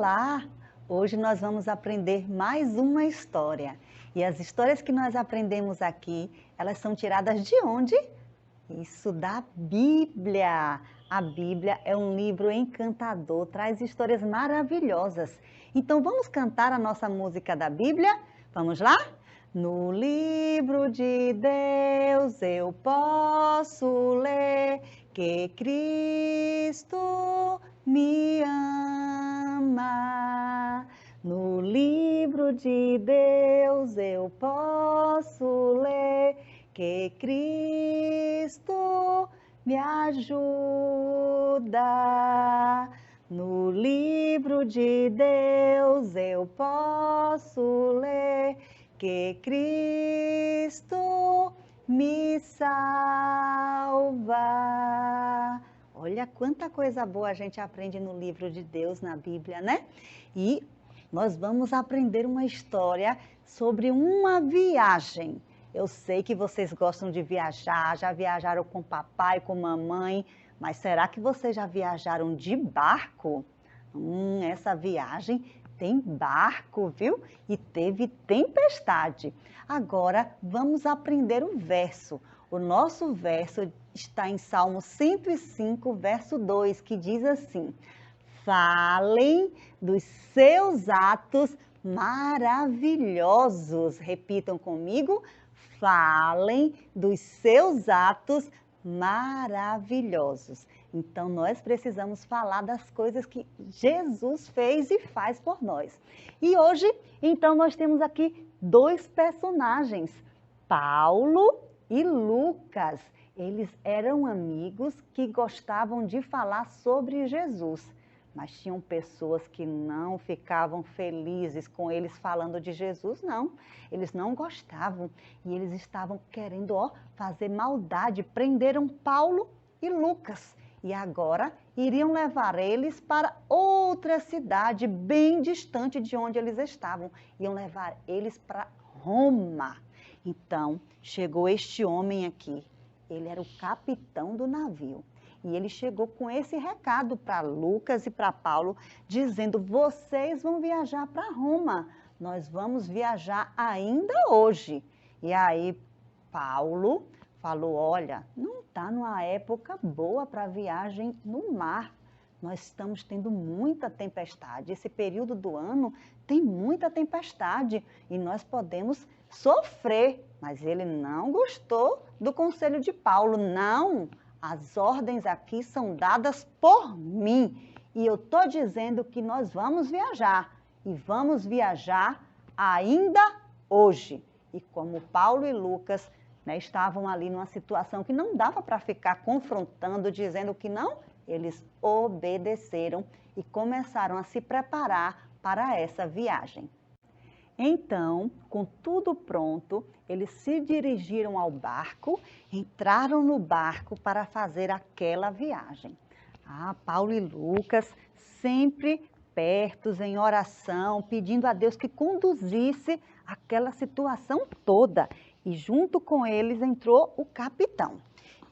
Olá! Hoje nós vamos aprender mais uma história. E as histórias que nós aprendemos aqui, elas são tiradas de onde? Isso, da Bíblia. A Bíblia é um livro encantador, traz histórias maravilhosas. Então vamos cantar a nossa música da Bíblia? Vamos lá? No livro de Deus eu posso ler que Cristo me ama. No livro de Deus eu posso ler que Cristo me ajuda. No livro de Deus eu posso ler que Cristo me salva. Olha quanta coisa boa a gente aprende no livro de Deus, na Bíblia, né? E nós vamos aprender uma história sobre uma viagem. Eu sei que vocês gostam de viajar, já viajaram com papai, com mamãe, mas será que vocês já viajaram de barco? Essa viagem tem barco, viu? E teve tempestade. Agora vamos aprender o verso. O nosso verso está em Salmo 105, verso 2, que diz assim: falem dos seus atos maravilhosos. Repitam comigo: falem dos seus atos maravilhosos. Então, nós precisamos falar das coisas que Jesus fez e faz por nós. E hoje, então, nós temos aqui dois personagens, Paulo e Lucas. Eles eram amigos que gostavam de falar sobre Jesus. Mas tinham pessoas que não ficavam felizes com eles falando de Jesus, não. Eles não gostavam e eles estavam querendo, fazer maldade. Prenderam Paulo e Lucas e agora iriam levar eles para outra cidade bem distante de onde eles estavam. Iam levar eles para Roma. Então, chegou este homem aqui. Ele era o capitão do navio. E ele chegou com esse recado para Lucas e para Paulo, dizendo: vocês vão viajar para Roma, nós vamos viajar ainda hoje. E aí Paulo falou: olha, não está numa época boa para viagem no mar. Nós estamos tendo muita tempestade. Esse período do ano tem muita tempestade e nós podemos sofrer. Mas ele não gostou do conselho de Paulo. Não! As ordens aqui são dadas por mim e eu estou dizendo que nós vamos viajar e vamos viajar ainda hoje. E como Paulo e Lucas, estavam ali numa situação que não dava para ficar confrontando, dizendo que não, eles obedeceram e começaram a se preparar para essa viagem. Então, com tudo pronto, eles se dirigiram ao barco, entraram no barco para fazer aquela viagem. Paulo e Lucas sempre pertos em oração, pedindo a Deus que conduzisse aquela situação toda. E junto com eles entrou o capitão.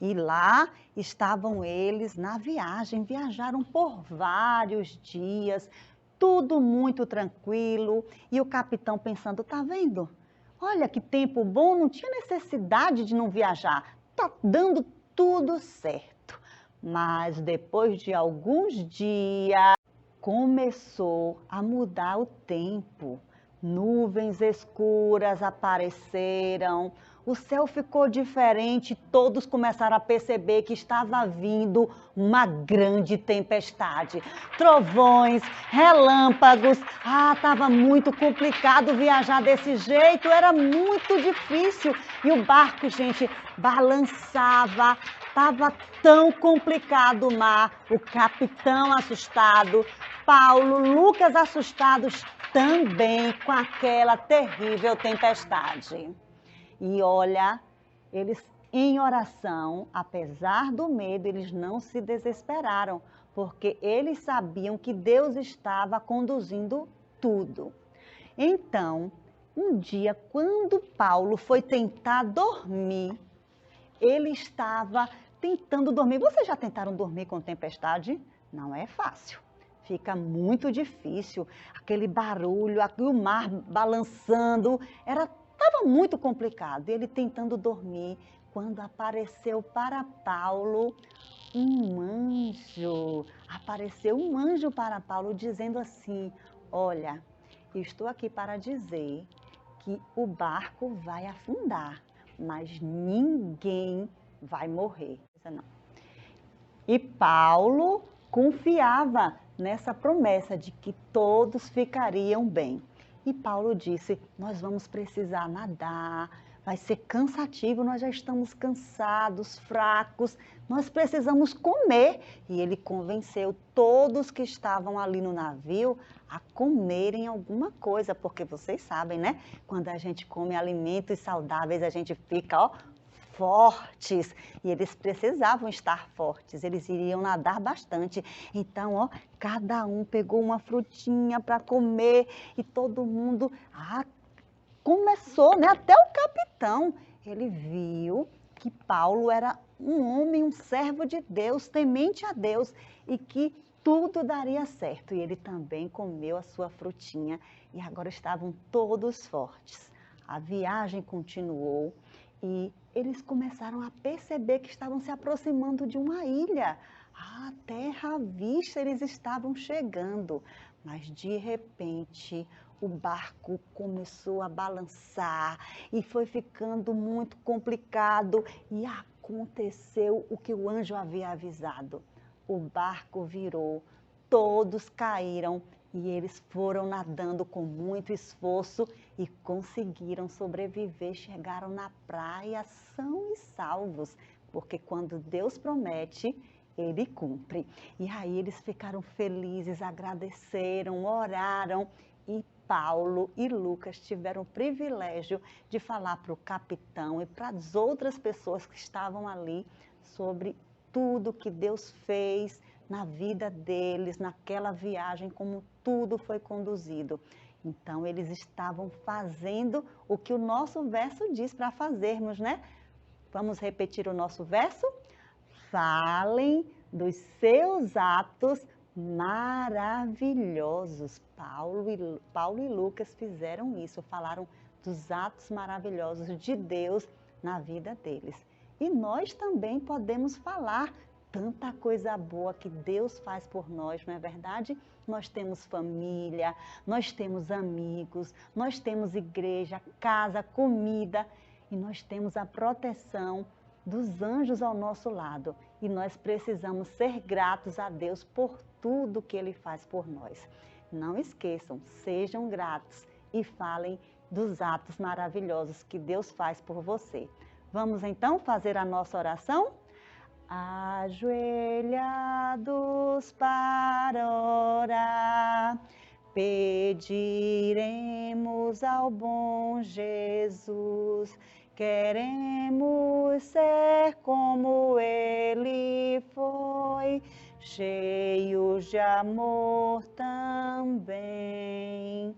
E lá estavam eles na viagem, viajaram por vários dias, tudo muito tranquilo, e o capitão pensando: tá vendo? Olha que tempo bom, não tinha necessidade de não viajar, tá dando tudo certo. Mas depois de alguns dias, começou a mudar o tempo. Nuvens escuras apareceram, o céu ficou diferente, todos começaram a perceber que estava vindo uma grande tempestade. Trovões, relâmpagos, estava muito complicado viajar desse jeito, era muito difícil. E o barco, gente, balançava, estava tão complicado o mar. O capitão assustado, Paulo, Lucas assustados também com aquela terrível tempestade. E olha, eles em oração, apesar do medo, eles não se desesperaram, porque eles sabiam que Deus estava conduzindo tudo. Então, um dia, quando Paulo foi tentar dormir, ele estava tentando dormir. Vocês já tentaram dormir com tempestade? Não é fácil. fica muito difícil. Aquele barulho, o mar balançando, estava muito complicado. Ele tentando dormir, quando apareceu para Paulo um anjo. Apareceu um anjo para Paulo dizendo assim: olha, estou aqui para dizer que o barco vai afundar, mas ninguém vai morrer. Não. E Paulo confiava nessa promessa de que todos ficariam bem. E Paulo disse: nós vamos precisar nadar, vai ser cansativo, nós já estamos cansados, fracos, nós precisamos comer. E ele convenceu todos que estavam ali no navio a comerem alguma coisa, porque vocês sabem, né? Quando a gente come alimentos saudáveis, a gente fica, ó, fortes, e eles precisavam estar fortes, eles iriam nadar bastante. Então, ó, cada um pegou uma frutinha para comer e todo mundo começou, né? Até o capitão, ele viu que Paulo era um homem, um servo de Deus, temente a Deus, e que tudo daria certo. E ele também comeu a sua frutinha e agora estavam todos fortes. A viagem continuou e eles começaram a perceber que estavam se aproximando de uma ilha. A terra à vista, eles estavam chegando, mas de repente o barco começou a balançar e foi ficando muito complicado e aconteceu o que o anjo havia avisado. O barco virou, todos caíram e eles foram nadando com muito esforço e conseguiram sobreviver, chegaram na praia são e salvos, porque quando Deus promete, Ele cumpre. E aí eles ficaram felizes, agradeceram, oraram e Paulo e Lucas tiveram o privilégio de falar para o capitão e para as outras pessoas que estavam ali sobre tudo que Deus fez na vida deles, naquela viagem, como tudo foi conduzido. Então, eles estavam fazendo o que o nosso verso diz para fazermos, né? Vamos repetir o nosso verso? Falem dos seus atos maravilhosos. Paulo e Lucas fizeram isso, falaram dos atos maravilhosos de Deus na vida deles. E nós também podemos falar tanta coisa boa que Deus faz por nós, não é verdade? Nós temos família, nós temos amigos, nós temos igreja, casa, comida e nós temos a proteção dos anjos ao nosso lado. E nós precisamos ser gratos a Deus por tudo que Ele faz por nós. Não esqueçam, sejam gratos e falem dos atos maravilhosos que Deus faz por você. Vamos então fazer a nossa oração? Ajoelhados para orar, pediremos ao bom Jesus. Queremos ser como Ele foi, cheios de amor também.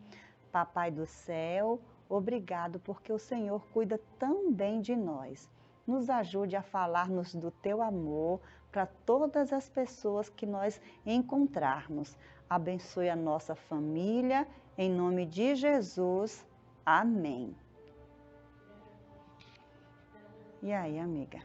Papai do céu, obrigado porque o Senhor cuida tão bem de nós. Nos ajude a falarmos do teu amor para todas as pessoas que nós encontrarmos. Abençoe a nossa família, em nome de Jesus. Amém. E aí, amiga?